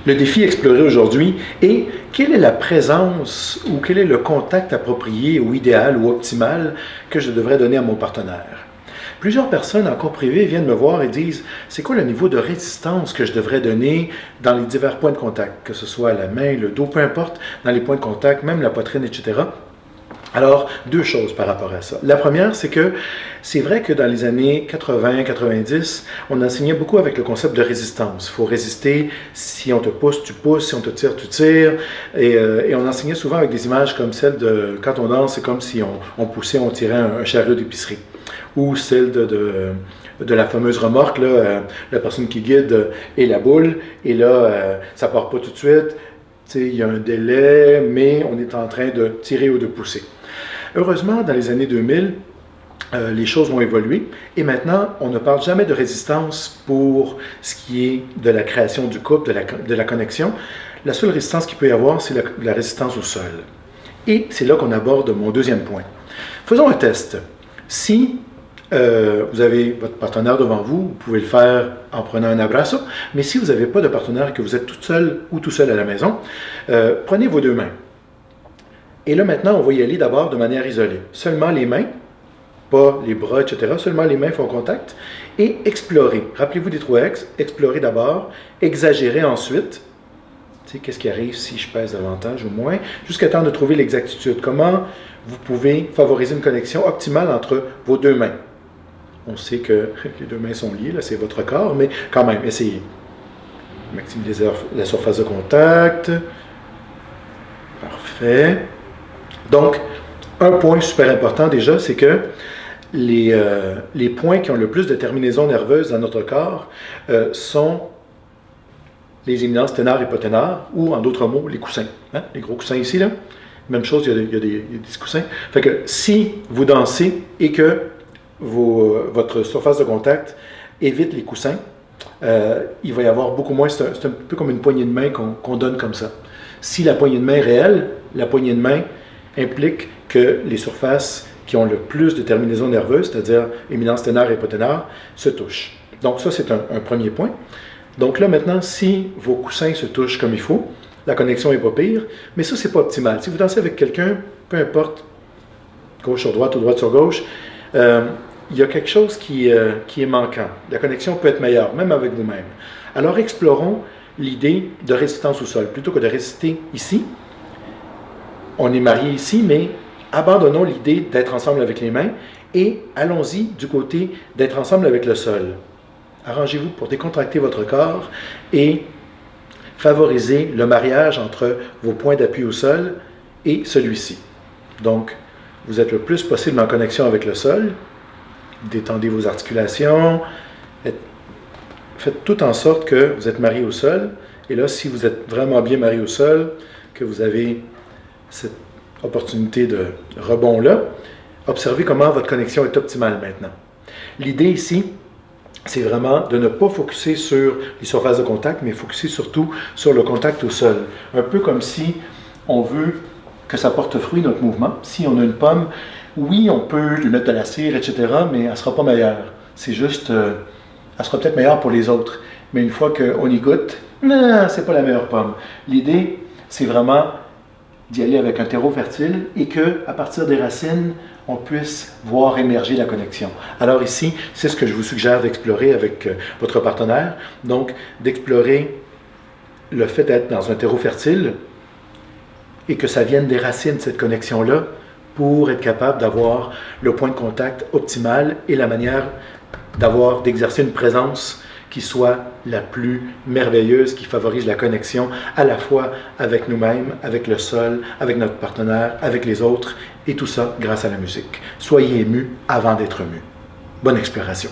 Le défi exploré aujourd'hui est quelle est la présence ou quel est le contact approprié ou idéal ou optimal que je devrais donner à mon partenaire. Plusieurs personnes en cours privé viennent me voir et disent c'est quoi le niveau de résistance que je devrais donner dans les divers points de contact, que ce soit la main, le dos, peu importe, dans les points de contact, même la poitrine, etc. Alors, deux choses par rapport à ça. La première, c'est que c'est vrai que dans les années 80-90, on enseignait beaucoup avec le concept de résistance. Il faut résister, si on te pousse, tu pousses, si on te tire, tu tires. Et on enseignait souvent avec des images comme celle de, quand on danse, c'est comme si on poussait, on tirait un chariot d'épicerie. Ou celle de la fameuse remorque, là, la personne qui guide et la boule, et là, ça part pas tout de suite. Il y a un délai, mais on est en train de tirer ou de pousser. Heureusement, dans les années 2000, les choses vont évoluer et maintenant, on ne parle jamais de résistance pour ce qui est de la création du couple, de la connexion. La seule résistance qu'il peut y avoir, c'est la résistance au sol. Et c'est là qu'on aborde mon deuxième point. Faisons un test. Si vous avez votre partenaire devant vous, vous pouvez le faire en prenant un abraço, mais si vous n'avez pas de partenaire et que vous êtes toute seule ou tout seul à la maison, prenez vos deux mains. Et là, maintenant, on va y aller d'abord de manière isolée. Seulement les mains, pas les bras, etc. Seulement les mains font contact. Et explorer. Rappelez-vous des 3X. Explorer d'abord, exagérer ensuite. Tu sais, qu'est-ce qui arrive si je pèse davantage ou moins, jusqu'à temps de trouver l'exactitude. Comment vous pouvez favoriser une connexion optimale entre vos deux mains. On sait que les deux mains sont liées, là, c'est votre corps, mais quand même, essayez. Maximiser la surface de contact. Parfait. Donc, un point super important déjà, c'est que les points qui ont le plus de terminaisons nerveuses dans notre corps sont les éminences ténard et hypoténare, ou en d'autres mots, les coussins. Hein? Les gros coussins ici, là. Même chose, il y a des coussins. Fait que si vous dansez et que votre surface de contact évite les coussins, il va y avoir beaucoup moins, c'est un peu comme une poignée de main qu'on donne comme ça. Si la poignée de main est réelle, la poignée de main implique que les surfaces qui ont le plus de terminaisons nerveuses, c'est-à-dire éminence ténard et hypoténare, se touchent. Donc ça, c'est un premier point. Donc là, maintenant, si vos coussins se touchent comme il faut, la connexion n'est pas pire, mais ça, c'est pas optimal. Si vous dansez avec quelqu'un, peu importe, gauche sur droite ou droite sur gauche, il y a quelque chose qui est manquant. La connexion peut être meilleure, même avec vous-même. Alors, explorons l'idée de résistance au sol. Plutôt que de résister ici, on est mariés ici, mais abandonnons l'idée d'être ensemble avec les mains et allons-y du côté d'être ensemble avec le sol. Arrangez-vous pour décontracter votre corps et favoriser le mariage entre vos points d'appui au sol et celui-ci. Donc, vous êtes le plus possible en connexion avec le sol. Détendez vos articulations. Faites tout en sorte que vous êtes marié au sol. Et là, si vous êtes vraiment bien marié au sol, que vous avez cette opportunité de rebond-là, observez comment votre connexion est optimale maintenant. L'idée ici, c'est vraiment de ne pas focusser sur les surfaces de contact, mais focusser surtout sur le contact au sol. Un peu comme si on veut que ça porte fruit, notre mouvement. Si on a une pomme, oui, on peut lui mettre de la cire, etc., mais elle ne sera pas meilleure. C'est juste, elle sera peut-être meilleure pour les autres. Mais une fois qu'on y goûte, non, c'est pas la meilleure pomme. L'idée, c'est vraiment d'y aller avec un terreau fertile et qu'à partir des racines, on puisse voir émerger la connexion. Alors ici, c'est ce que je vous suggère d'explorer avec votre partenaire. Donc, d'explorer le fait d'être dans un terreau fertile et que ça vienne des racines, cette connexion-là, pour être capable d'avoir le point de contact optimal et la manière d'exercer une présence qui soit la plus merveilleuse, qui favorise la connexion à la fois avec nous-mêmes, avec le sol, avec notre partenaire, avec les autres, et tout ça grâce à la musique. Soyez émus avant d'être émus. Bonne exploration.